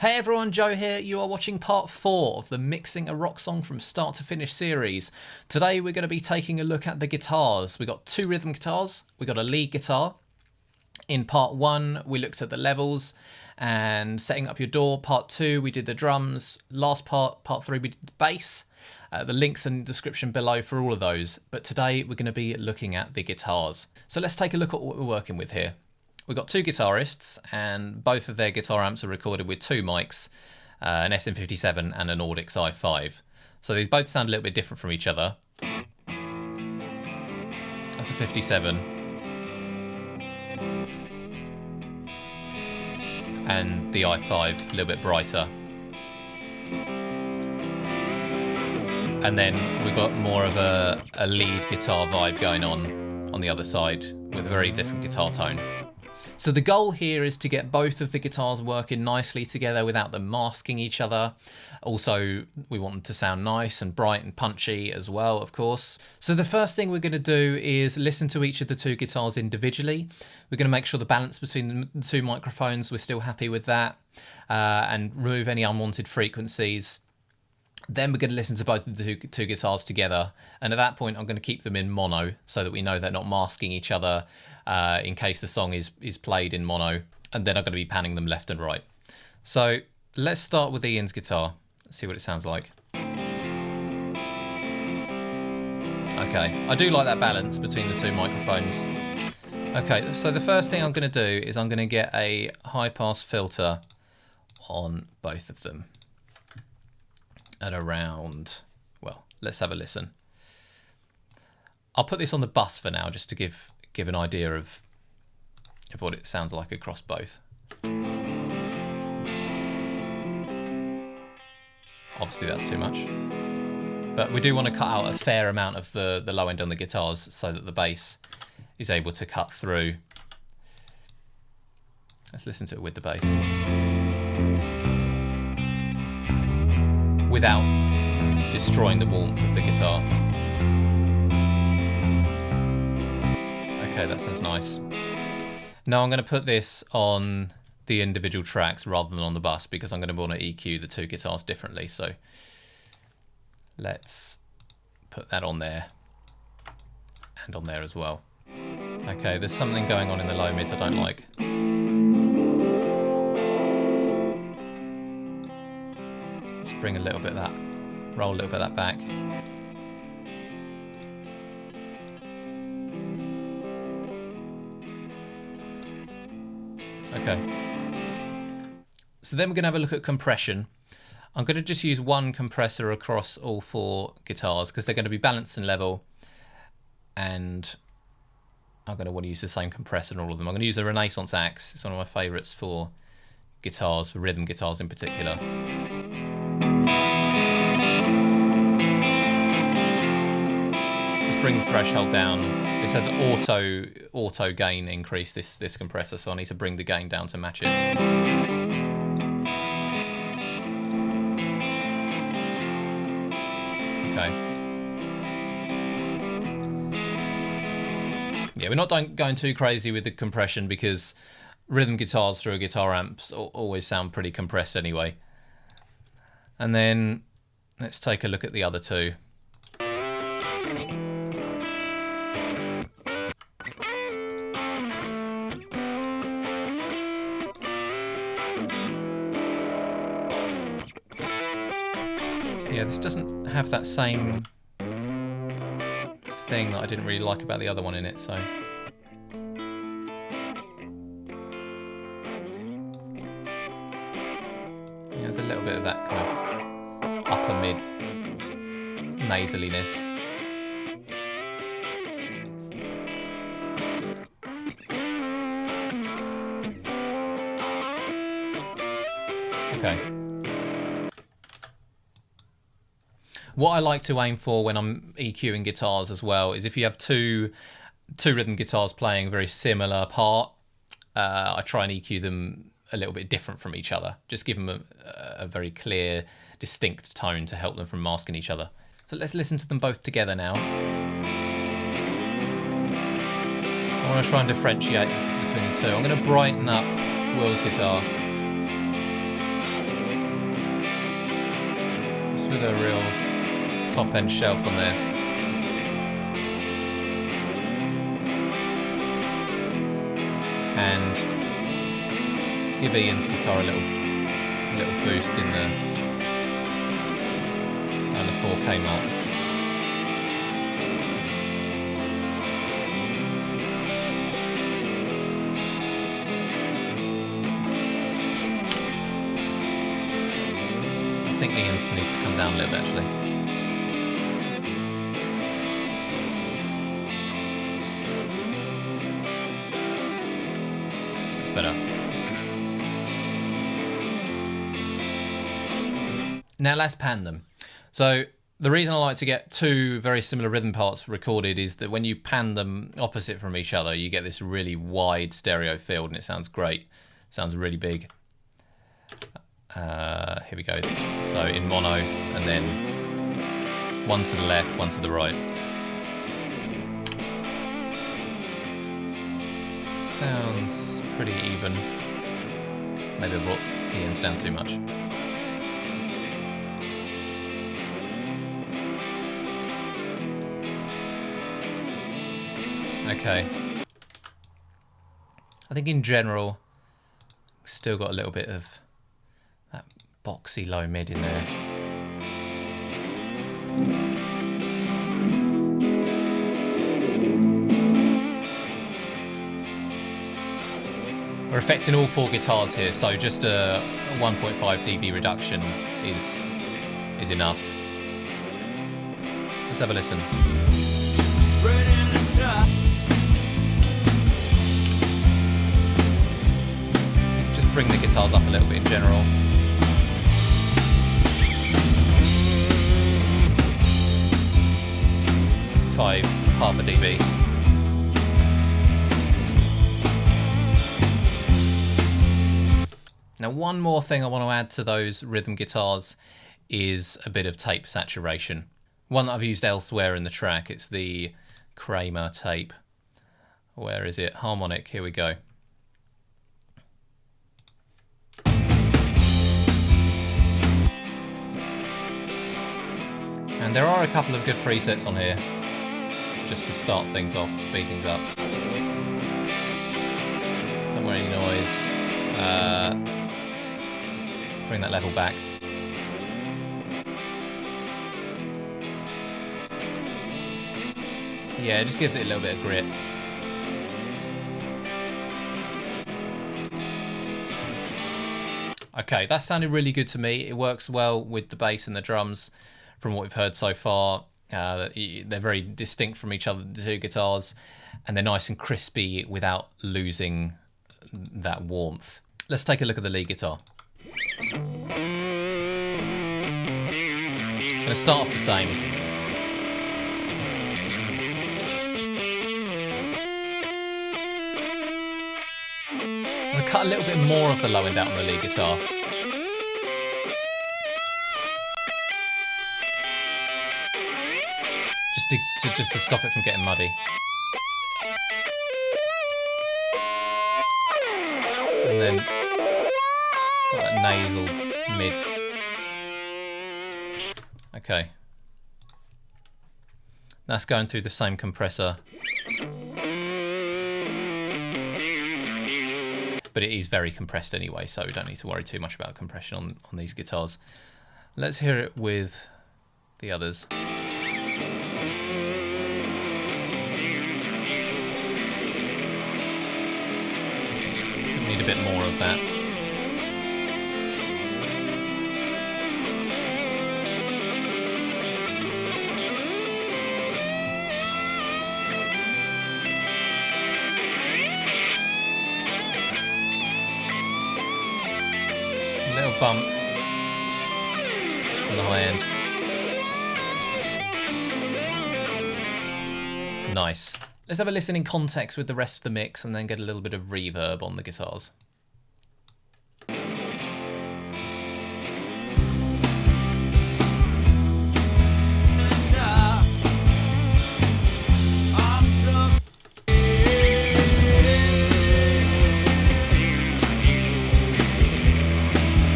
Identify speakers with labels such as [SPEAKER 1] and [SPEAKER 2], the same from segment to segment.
[SPEAKER 1] Hey everyone, Joe here. You are watching part 4 of the Mixing a Rock Song from Start to Finish series. Today we're going to be taking a look at the guitars. We got 2 rhythm guitars, we got a lead guitar. In part 1 we looked at the levels and setting up your DAW. Part 2 we did the drums. Last part 3 we did the bass. The links in the description below for all of those. But today we're going to be looking at the guitars. So let's take a look at what we're working with here. We've got 2 guitarists and both of their guitar amps are recorded with 2 mics, an SM57 and an Audix i5. So these both sound a little bit different from each other. That's a 57. And the i5 a little bit brighter. And then we've got more of a lead guitar vibe going on the other side with a very different guitar tone. So the goal here is to get both of the guitars working nicely together without them masking each other. Also, we want them to sound nice and bright and punchy as well, of course. So the first thing we're going to do is listen to each of the 2 guitars individually. We're going to make sure the balance between the 2 microphones, we're still happy with that, and remove any unwanted frequencies. Then we're going to listen to both of the two guitars together, and at that point I'm going to keep them in mono so that we know they're not masking each other in case the song is played in mono, and then I'm going to be panning them left and right. So let's start with Ian's guitar. Let's see what it sounds like. Okay, I do like that balance between the 2 microphones. Okay, so the first thing I'm going to do is I'm going to get a high pass filter on both of them. At around, well, let's have a listen. I'll put this on the bus for now just to give an idea of what it sounds like across both. Obviously that's too much, but we do want to cut out a fair amount of the low end on the guitars so that the bass is able to cut through. Let's listen to it with the bass. Without destroying the warmth of the guitar. Okay, that sounds nice. Now I'm going to put this on the individual tracks rather than on the bus because I'm going to want to EQ the 2 guitars differently. So let's put that on there and on there as well. Okay, there's something going on in the low mids I don't like. Bring a little bit of that, roll a little bit of that back. Okay. So then we're going to have a look at compression. I'm going to just use one compressor across all 4 guitars because they're going to be balanced and level. And I'm going to want to use the same compressor on all of them. I'm going to use a Renaissance Axe. It's one of my favourites for guitars, for rhythm guitars in particular. Let's bring the threshold down. This has auto gain increase, this compressor, so I need to bring the gain down to match it. Okay. Yeah, we're not going too crazy with the compression because rhythm guitars through a guitar amps always sound pretty compressed anyway. And then let's take a look at the other 2. Yeah, this doesn't have that same thing that I didn't really like about the other one in it, so. Yeah, there's a little bit of that kind of upper mid nasaliness. Okay. What I like to aim for when I'm EQing guitars as well is if you have two rhythm guitars playing a very similar part, I try and EQ them a little bit different from each other. Just give them a very clear, distinct tone to help them from masking each other. So let's listen to them both together now. I want to try and differentiate between the 2. I'm going to brighten up Will's guitar. with a real top-end shelf on there. And give Ian's guitar a little boost in the 4K mark. I think Ian's needs to come down a little bit actually. That's better. Now let's pan them. So the reason I like to get two very similar rhythm parts recorded is that when you pan them opposite from each other, you get this really wide stereo field and it sounds great. Sounds really big. Here we go. So in mono and then one to the left, one to the right. Sounds pretty even. Maybe I brought Ian's down too much. Okay. I think in general, still got a little bit of that boxy low mid in there. We're affecting all four guitars here, so just a 1.5 dB reduction is enough. Let's have a listen. Just bring the guitars up a little bit in general. Half a dB. Now one more thing I want to add to those rhythm guitars is a bit of tape saturation. One that I've used elsewhere in the track, it's the Kramer tape. Where is it? Harmonic, here we go. And there are a couple of good presets on here, just to start things off, to speed things up. Don't want any noise. Bring that level back. Yeah, it just gives it a little bit of grit. Okay, that sounded really good to me. It works well with the bass and the drums from what we've heard so far. They're very distinct from each other, the two guitars, and they're nice and crispy without losing that warmth. Let's take a look at the lead guitar. I'm going to start off the same. I'm going to cut a little bit more of the low end out on the lead guitar. Just to stop it from getting muddy. And then got that nasal mid. Okay. That's going through the same compressor. But it is very compressed anyway, so we don't need to worry too much about compression on these guitars. Let's hear it with the others. Need a bit more of that. A little bump on the high end. Nice. Let's have a listen in context with the rest of the mix and then get a little bit of reverb on the guitars. A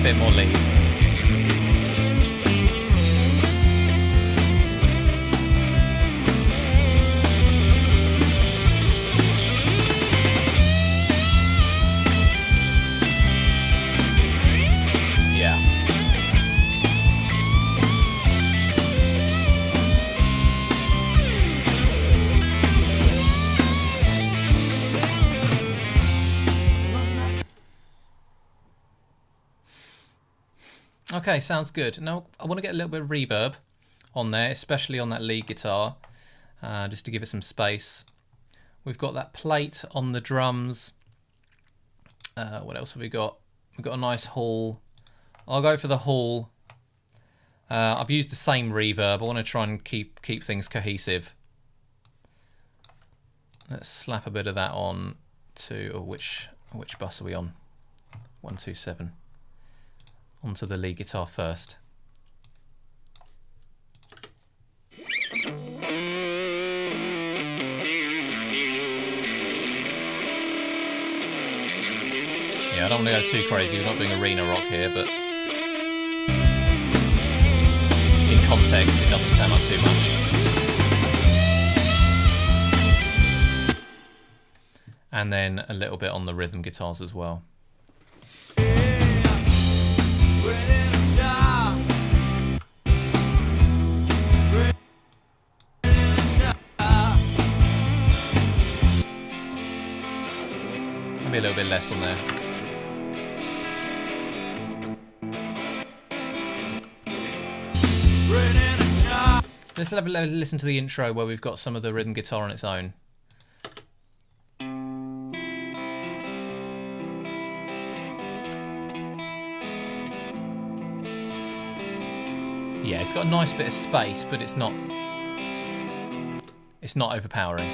[SPEAKER 1] bit more lead. Okay, sounds good. Now I want to get a little bit of reverb on there, especially on that lead guitar, just to give it some space. We've got that plate on the drums. What else have we got? We've got a nice hall. I'll go for the hall. I've used the same reverb. I want to try and keep things cohesive. Let's slap a bit of that on to which bus are we on? 127. Onto the lead guitar first. Yeah, I don't want to go too crazy. We're not doing arena rock here, but in context, it doesn't sound like too much. And then a little bit on the rhythm guitars as well. Maybe a little bit less on there. Let's have a listen to the intro where we've got some of the rhythm guitar on its own. Yeah, it's got a nice bit of space, but it's not overpowering.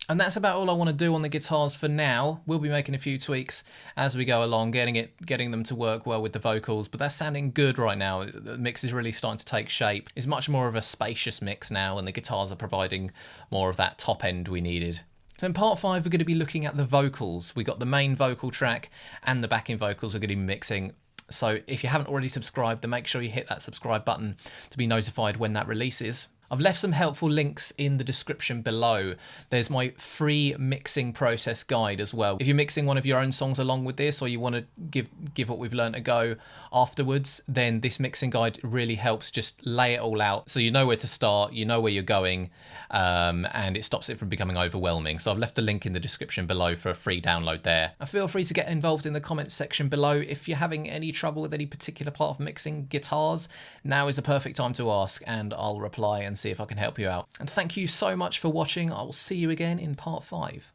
[SPEAKER 1] And that's about all I want to do on the guitars for now. We'll be making a few tweaks as we go along, getting them to work well with the vocals, but that's sounding good right now. The mix is really starting to take shape. It's much more of a spacious mix now, and the guitars are providing more of that top end we needed. So in part 5, we're going to be looking at the vocals. We got the main vocal track and the backing vocals we're going to be mixing. So if you haven't already subscribed, then make sure you hit that subscribe button to be notified when that releases. I've left some helpful links in the description below. There's my free mixing process guide as well. If you're mixing one of your own songs along with this, or you want to give what we've learned a go afterwards, then this mixing guide really helps just lay it all out so you know where to start, you know where you're going, and it stops it from becoming overwhelming. So I've left the link in the description below for a free download there. And feel free to get involved in the comments section below. If you're having any trouble with any particular part of mixing guitars, now is the perfect time to ask, and I'll reply and see if I can help you out. And thank you so much for watching. I will see you again in part 5.